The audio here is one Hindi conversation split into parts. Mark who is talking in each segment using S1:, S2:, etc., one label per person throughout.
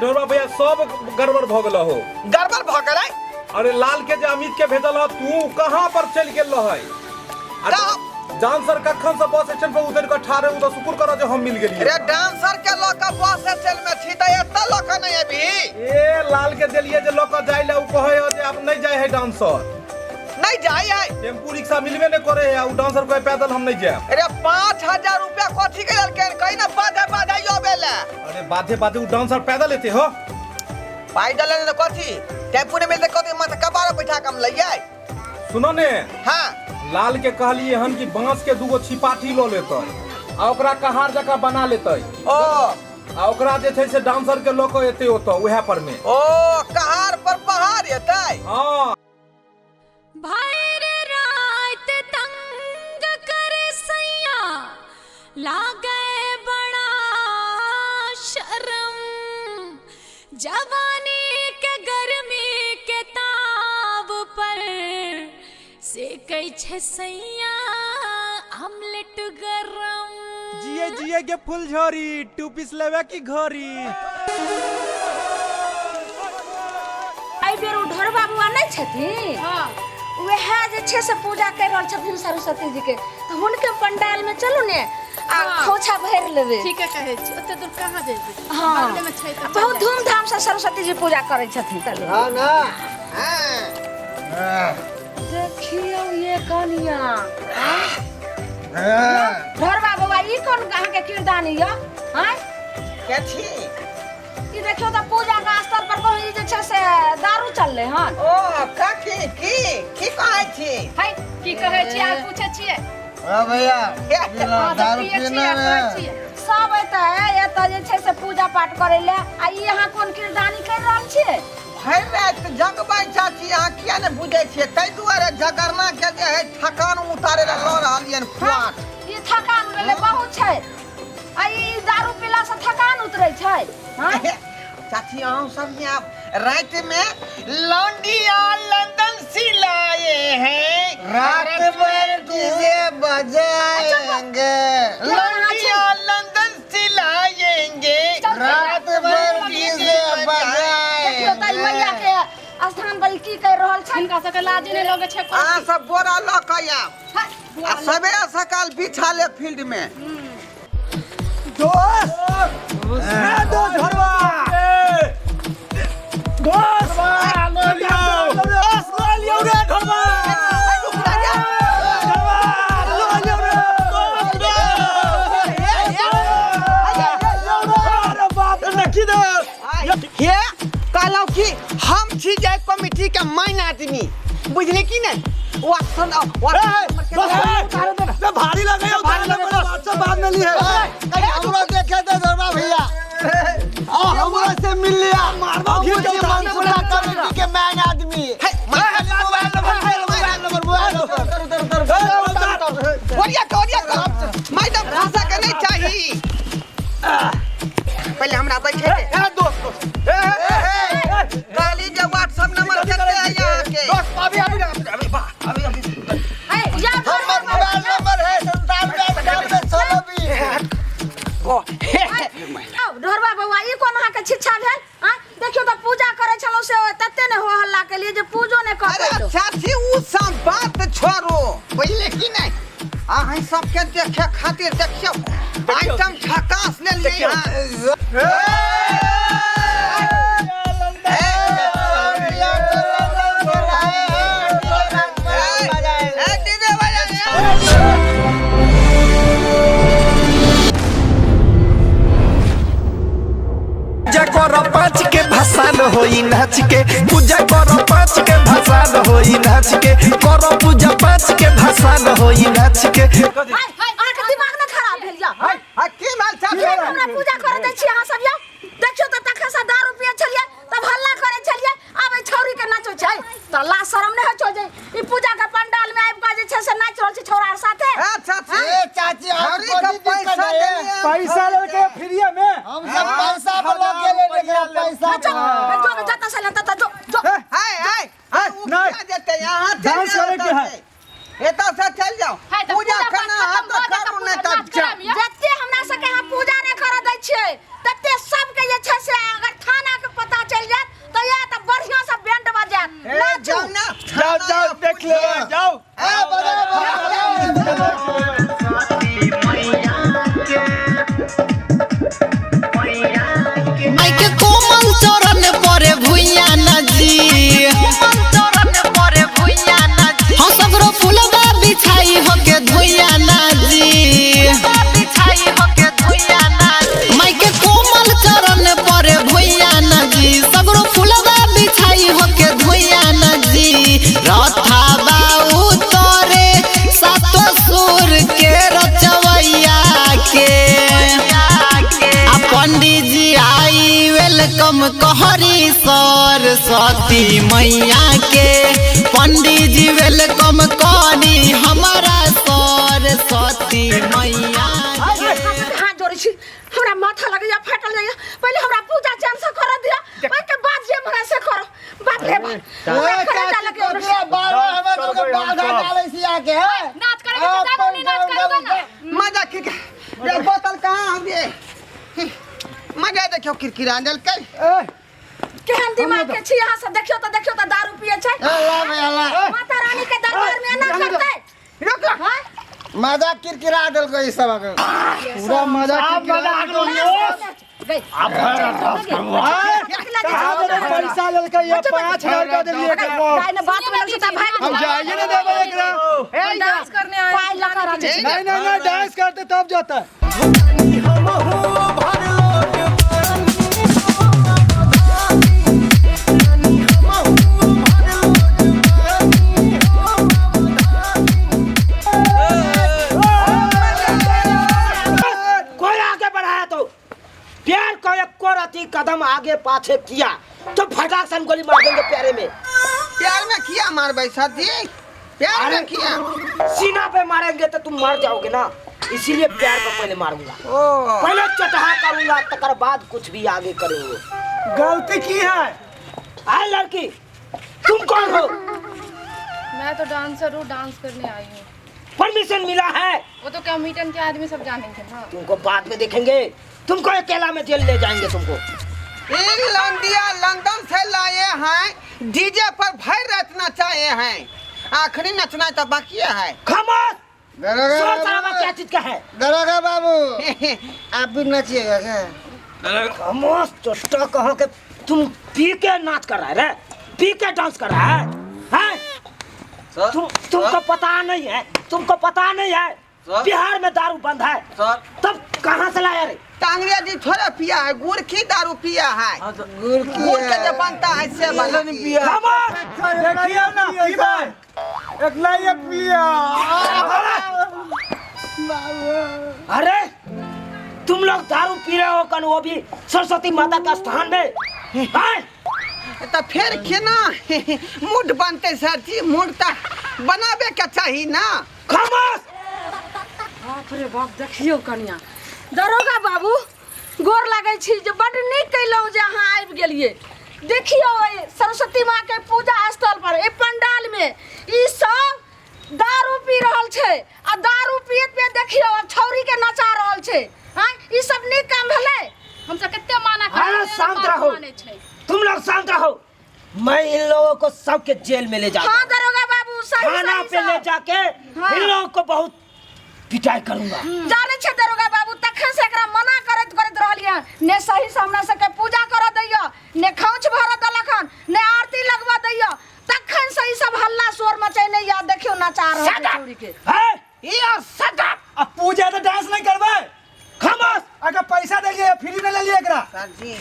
S1: ढोरबा भैया सब गड़बड़ भ गेल हो।
S2: गड़बड़ भ गेलै?
S1: अरे लाल के जे अमित के भेजल हो तू कहां पर चल गेल रह? डांसर कखन से बस स्टैंड पर उतर के ठाड़े उधर शुक्र करो जो हम मिल गेलिए।
S2: अरे डांसर के लोग बस स्टैंड में छी त एत्ता लोग नहीं अभी।
S1: ए लाल के देलिए जे लोग जाय ले उ कहे हो जे अब नहीं जाय है डांसर।
S2: नहीं जाय है?
S1: टेम्पू रिक्शा मिलबे नहीं करे है उ डांसर को पैदल हम नहीं जाय।
S2: अरे 5000 रुपया कथि के ललके कहीं ना बाधे बाधाइयो बेला।
S1: अरे बाधे बाधे उ डांसर पैदल लेते हो।
S2: पैदल ने कथि टेम्पू ने मिलते कथि माथा कबार बैठा के हम लइए।
S1: सुनो ने
S2: हां
S1: लाल के कहलिए हन कि बांस के दूगो छिपाठी लो लेते आ ओकरा कहार जका बना लेते
S2: ओ
S1: आ ओकरा जे छै से डांसर के लोक एते ओतो उहे पर में।
S2: ओ कहार पर पहाड़ एतै।
S1: हां
S3: भैर रात तंग करे सैया लागे बड़ा शर्म जवानी के गर्मी के ताव पर से कई छे सैया आमलेट गरम।
S4: जिए जिए के फुलझड़ी 2 पीस लेवे की घड़ी।
S5: आई बेर उ ढोर बाबुआ नहीं छथिन? हां वह जे छे से पूजा कर रहल छथिन सरस्वती जी के तो हुनके पंडाल में चलू ने आ खोछा भर लेबे।
S6: ठीक है कहे छी ओते दूर कहां जेबे?
S5: हां
S6: बगले में छै त
S5: बहुत धूमधाम से सरस्वती जी पूजा करे छथिन। चलू
S2: हां ना
S5: देखियो ये कनिया ढोर बाबुआ ई कौन कहां के कीर्दानी यो? हां
S2: के छी
S5: ई देखियो त पूजा का स्तर पर कोई जे छे से दारू चलले हन।
S2: ओ काकी की कहै छी?
S6: हाय की कहे छी आ पूछे छिए?
S2: हां भैया
S6: दारू पिए छिए
S5: सब एत जे छे से पूजा पाठ करे ले आ ई यहां कोन कीर्दानी कर रहल छे?
S2: भर रात जगबै चाची अहाँ किया ने बुझै छियै तै दुआरे जगरना के जे है थकान उतारे ला ल रहलियन खुआट।
S5: ई थकान भेले बहुत छै आ ई दारू पीला से थकान उतरै छै। हां
S2: चाची अहाँ सब ने आप रात में लौंडिया लंदन सिलाए हैं रात भर डीजे बजाएंगे लौंडिया लंदन सिलाएंगे रात भर डीजे बजाएंगे।
S5: मैया के स्थान पर की कर रहल छै?
S6: इनका से लाज ने लोगे छै
S2: आ सब बोरा ल के आ सवेरे सकाल बिछा ले फील्ड में।
S4: दोस्त ढोरबा दोस्त लो लियो रे ढोरबा
S2: हे कहलौ कि हम छी जे कमिटी के मेन आदमी बुझले कि नहीं? वो सुन
S4: भारी लगे बात से बात नहीं है।
S2: हमरा देखे दे ढोरबा भैया आ हमरा से मिल लिया मारबो कमिटी के मेन आदमी मैडम भाषा के नहीं चाहिए। पहले हमरा बैठे दे दोस्त काली जे व्हाट्सएप नंबर केते है यहां के दोस्त अभी
S5: है या
S2: हमर मोबाइल नंबर है 97
S5: ढोरबा बउआ ई कोन अहाँ के शिक्षा भेल? हां देखियो त पूजा करे छलो से तते ने हो हल्ला के लिए जे पूजो ने कर
S2: अरे चाची उ सब बात छोड़ो पहले की नहीं अहाँ सबके देखे खातिर देखियो आइटम झकास ले लिया।
S7: करो 5 के भसान होई नाच के पूजा करो 5 के भसान होई नाच के करो पूजा 5 के भसान होई नाच के।
S5: हाय अहाँ के दिमाग न खराब भेल या?
S2: हाय की माल चाची
S5: हमरा पूजा करे दै छी अहाँ सब या? देखियो त तखन से दारू पिए छलिए तब हल्ला करे छलिए आब छौरी के नाचो छै त ला शरम नै हो छै ई पूजा के पंडाल में आइब के जे छै से नाच रहल छी छौरा साथे।
S2: चाची चाची हम पैसा
S4: पैसा लेके फ्री में
S2: हम सब पैसा बोला के ले पैसा
S5: जो जाता से लेता त जो
S2: हाय हाय
S4: नहीं
S2: देते यहां
S4: डांस करे के है
S2: एता से चल जाओ पूजा करना हाथ तो करू नै त
S5: जत्ते हमरा सके हम पूजा नै करे दै छियै तत्ते सब के जे छै से अगर थाना
S7: कहरी सरस्वती मैया के पंडित जी वेलकम करी हमारा सरस्वती मैया
S5: हाथ जोड़े छी हमरा माथा लगे या फाटल जाइए पहले हमरा पूजा चैन से कर दिया ओके बाद जे हमरा से करो बाप रे
S6: नाच करेगा
S2: मजा की बोतल कहाँ हम ये मजा देखियो किरकिरा जल के
S5: केहन दिमाग के छी यहाँ से देखियो तो दारू पिए छै माता रानी के दरबार में ना करते
S2: रुक मजा किरकिरा दल को ई सब पूरा मजा
S4: पैसा लेके ये 5000 का दे दिए
S5: काय ने बात में सुता भाई
S4: हम जाइए ना देबे एकरा
S6: डांस करने आए
S5: पाई लगा रहा
S4: नहीं डांस करते तब जाता
S8: प्यार को एक कोरती कदम आगे पाछे किया तो फटाक से गोली मार देंगे प्यारे में।
S2: प्यार में किया मार भाई साथी प्यार में किया
S8: सीना पे मारेंगे तो तुम मर जाओगे ना, इसीलिए प्यार को पहले मारूंगा। पहले चटहा करूंगा तकर बाद कुछ भी आगे करेंगे।
S4: गलती की है
S8: आए लड़की तुम कौन हो?
S6: मैं तो डांसर हूँ, डांस करने आई हूँ।
S8: परमिशन मिला है?
S6: वो तो कमीटन के आदमी सब जानेंगे ना।
S8: तुमको बाद में देखेंगे, तुमको अकेला में जेल ले जाएंगे तुमको।
S2: लंदन से लाए हैं, डीजे पर भर रचना चाहिए हैं, आखिरी नचना तो बाकी है।
S8: खामोश! क्या चीज का है?
S2: दरोगा बाबू आप भी नचिएगा क्या?
S8: खामोश चोस्टा कहो कि तुम पी के नाच कर रहा है रे? पी के डांस कर रहा है? हैं? तुमको पता नहीं है, तुमको पता नहीं है बिहार में दारू बंद है। तब कहाँ से लाया रे?
S2: टांगरिया जी थोड़ा पिया है, गुड़ की दारू पिया है। गुड़ के जो बनता है से बना पिया।
S4: देखिए ना ई भाई एकला ये पिया।
S8: अरे तुम लोग दारू पी रहे हो कन, वो भी सरस्वती माता का स्थान में।
S2: तो फिर केना मूड बनते सर जी? मूड तो बनाबे के चाहिए ना।
S8: खामोश!
S5: बाप रे बाप देखियो कन्या दरोगा बाबू गोर लागै छी जे बड नीक कैलौ जे अहाँ आबि गेलिए। देखियो सरस्वती माँ के पूजा स्थल पर ए पंडाल में ई सब दारू पी रहल छे आ दारू पियत पे देखियो अब छौरी के नचा रहल छे। हां ई सब नीक काम भेलै?
S6: हम सब कितने माना
S8: अरे शांत रहो, तुम लोग शांत रहो। मैं इन लोगों को सबके जेल में ले जाऊंगा।
S5: हां दरोगा बाबू सही
S8: थाना पे ले जाके इन लोगों को बहुत पिटाई करूंगा।
S5: जाने छे दरोगा बाबू तखन से एकरा मना करत रहलिया ने सही सामने से के पूजा कर दैया, ने खौच भर दलखन, ने आरती लगवा दैया, तखन से ई सब हल्ला शोर मचैने याद देखियो नचा रहल छौरी के।
S8: है ये सदा
S4: अब पूजा तो डांस नहीं करबे।
S8: खामोश!
S4: अगर पैसा दे लिए फ्री न ले लिए एकरा।
S2: सर जी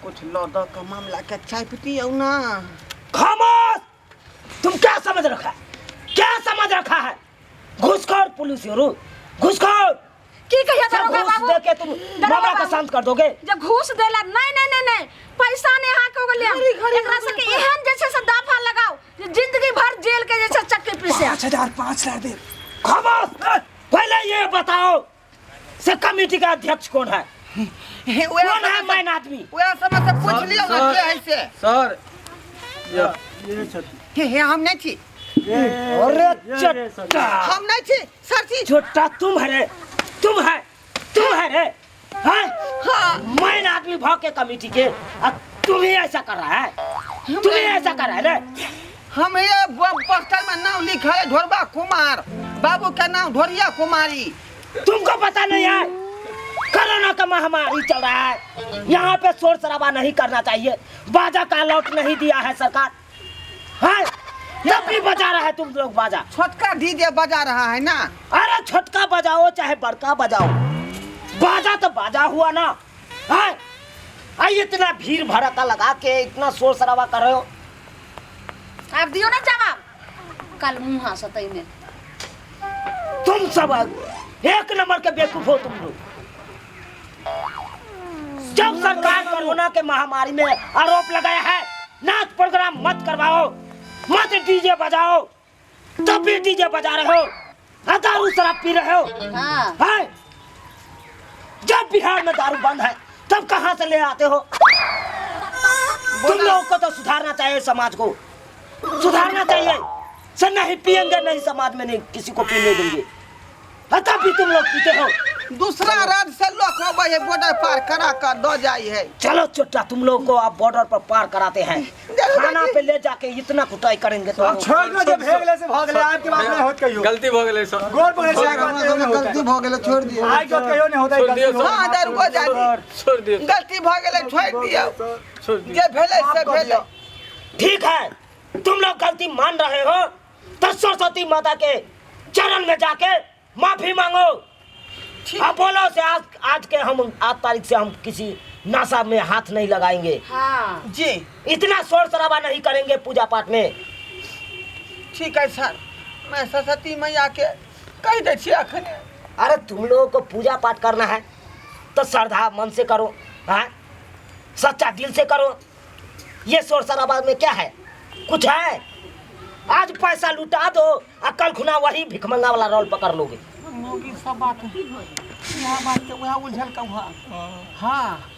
S2: कुछ लौदा का मामला के चाय पीती हो ना।
S8: खामोश! तुम क्या समझ रखा है? क्या समझ रखा है? घुसखोर पुलिस घुसखोर
S5: की कहिया दरोगा बाबू?
S8: घूस देके तुम मामला का शांत कर दोगे?
S5: जे घूस देला नहीं पैसा ने हां को गलिया एकरा से के एहन जैसे से दाफा लगाओ जे जिंदगी भर जेल के जैसे चक्के पीसे।
S4: 5,000 दे।
S8: खामोश! पहले ये बताओ से कमेटी का अध्यक्ष कौन है? कौन है मैन आदमी?
S2: वो समय से पूछ लियो ना के है से।
S1: सर
S2: हे हम नहीं छी।
S8: अरे चट्टा!
S2: हम नहीं छी सर जी।
S8: छोटा तुम है रे, तुम है रे। हाँ? मैन आदमी भाग के कमेटी के तुम ही ऐसा कर रहा है, तुम ही ऐसा कर रहा है रे।
S2: हम ये पोस्टर में नाम लिखा है ढोरबा कुमार, बाबू का नाम ढोरिया कुमारी।
S8: तुमको पता नहीं है कोरोना का महामारी चल रहा है, यहाँ पे शोर शराबा नहीं करना चाहिए, बाजा का लौट नहीं दिया है सरकार। हाँ? तब भी बजा रहा है तुम लोग बाजा।
S2: छोटका डीजे बजा रहा है ना।
S8: अरे छोटका बजाओ चाहे बड़का बजाओ, बाजा तो बाजा हुआ ना। हाँ? इतना भीड़ भड़का लगा के इतना शोर शराबा कर रहे हो।
S5: आप दियो ना जवाब कल मुंह सतई में।
S8: तुम सब एक नंबर के बेवकूफ हो तुम लोग। जब सरकार कोरोना के महामारी में आरोप लगाया है नाच प्रोग्राम मत करवाओ, मत डीजे बजाओ, तब भी डीजे बजा रहे हो, दारू शराब पी रहे हो। हाँ। जब बिहार में दारू बंद है तब कहाँ से ले आते हो? तुम लोगों को तो सुधारना चाहिए, समाज को सुधारना चाहिए। सर नहीं पियेंगे, नहीं समाज में नहीं किसी को पीने देंगे, तब भी तुम लोग पीते हो।
S2: दूसरा राज्य से लोग बॉर्डर पार करा कर दो जाई है।
S8: चलो चुट्टा, तुम लोग को आप बॉर्डर पर पार कराते हैं, खाना पे ले जाके इतना कुटाई करेंगे तो
S4: छोड़ दो, जब भेगले से भाग ले, आपके बात नहीं होत कहियो।
S1: गलती हो गेलै सर,
S4: गोर पकड़े से गलती
S2: भ गेले, छोड़ दियो।
S4: आज जो कहियो नहीं होता है,
S2: हां दारू को जा
S1: छोड़ दियो,
S2: गलती भ गेले, छोड़ दियो। जे भेले से भेले।
S8: ठीक है, तुम लोग गलती मान रहे हो तो सरस्वती माता के चरण में जाके माफी मांगो। अब बोलो से आज तारीख से हम किसी नशा में हाथ नहीं लगाएंगे।
S5: हाँ
S2: जी,
S8: इतना शोर शराबा नहीं करेंगे पूजा पाठ में।
S2: ठीक है सर, मैं सरस्वती मैया के कह दे छी अखन।
S8: अरे तुम लोगों को पूजा पाठ करना है तो श्रद्धा मन से करो, हाँ सच्चा दिल से करो। ये शोर शराबा में क्या है? कुछ है? आज पैसा लुटा दो और कल खुना वही भिखमंगा वाला रोल पकड़ लोगे।
S2: मोगी सब बात है, वहाँ बात के वहाँ उलझल का वहाँ। हाँ,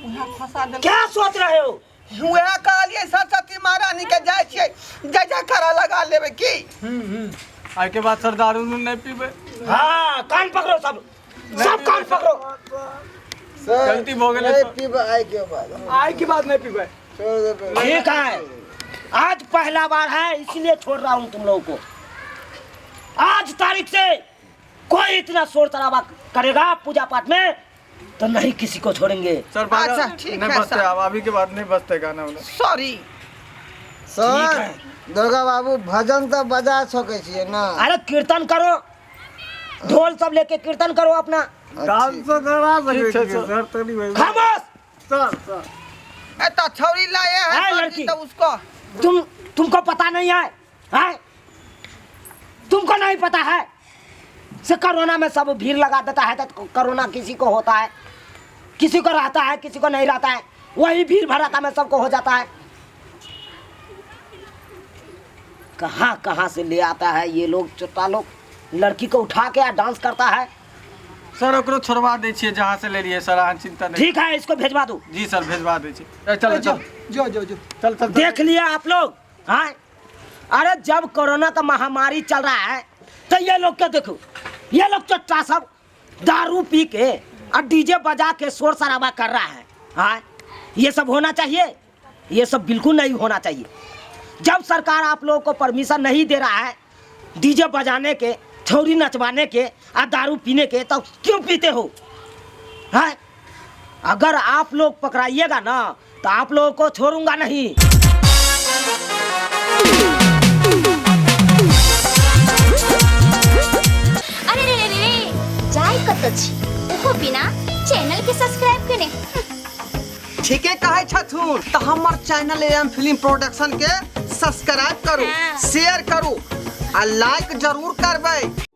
S2: वहाँ फंसा दे।
S8: क्या सोच रहे हो?
S2: वहाँ कहलिए सरस्वती महारानी के जाय छियै, जय करा लगा लेबे की।
S4: आज के बाद सर दारू नहीं पीबे।
S8: हाँ, कान पकड़ो सब कान पकड़ो।
S1: गलती हो गेलै,
S4: आज की बात नहीं पीबे।
S8: ठीक है, आज पहला बार है इसलिए छोड़ रहा हूँ तुम लोगों को। आज तारीख से कोई इतना शोर शराबा करेगा पूजा पाठ में तो नहीं किसी को छोड़ेंगे।
S4: सर
S2: अच्छा, ठीक
S4: नहीं
S2: है
S4: बसते,
S2: सर।
S4: अब अभी के बाद नहीं बसते गाना वाला।
S2: सॉरी
S8: सर,
S2: दुर्गा बाबू भजन तो बजा सके छियै ना।
S8: अरे कीर्तन करो, ढोल सब लेके कीर्तन करो अपना।
S4: डांस तो करवा सके सर, तो नहीं भाई।
S8: खामोश।
S4: सर
S2: तो छौरी लाए
S8: है
S2: हैं
S8: लड़की।
S2: तो उसको
S8: तुमको पता नहीं है? हैं? तुमको नहीं पता है? से कोरोना में सब भीड़ लगा देता है तो कोरोना किसी को होता है, किसी को रहता है, किसी को नहीं रहता है। वही भीड़ भड़ाका में सबको हो जाता है। कहाँ कहाँ से ले आता है ये लोग, चुट्टा लोग लड़की को उठा के डांस करता है।
S4: सर ओकरो छोड़वा दे छियै जहाँ से ले लिए सर, अहाँ चिंता नहीं।
S8: ठीक है, इसको भेजवा दो।
S4: जी सर, भेजवा दे छियै। चल चल जो चल चल।
S8: देख लिया आप लोग? हाँ, अरे जब कोरोना का महामारी चल रहा है तो ये लोग क्या देखो, ये लोग चट्टा सब दारू पी के और डीजे बजा के शोर शराबा कर रहा है। हाँ, ये सब होना चाहिए? ये सब बिल्कुल नहीं होना चाहिए। जब सरकार आप लोगों को परमिशन नहीं दे रहा है डीजे बजाने के, छौरी नचवाने के और दारू पीने के, तो क्यों पीते हो? हाँ, अगर आप लोग पकड़ाइएगा ना तो आप लोगों को छोड़ूंगा नहीं।
S3: अरे रे रे रे जाय कत छी ओहो बिना चैनल के सब्सक्राइब कने।
S2: ठीक है कहे छथुन तो हमार चैनल एम फिल्म प्रोडक्शन के सब्सक्राइब करू, शेयर करू और लाइक जरूर करबे।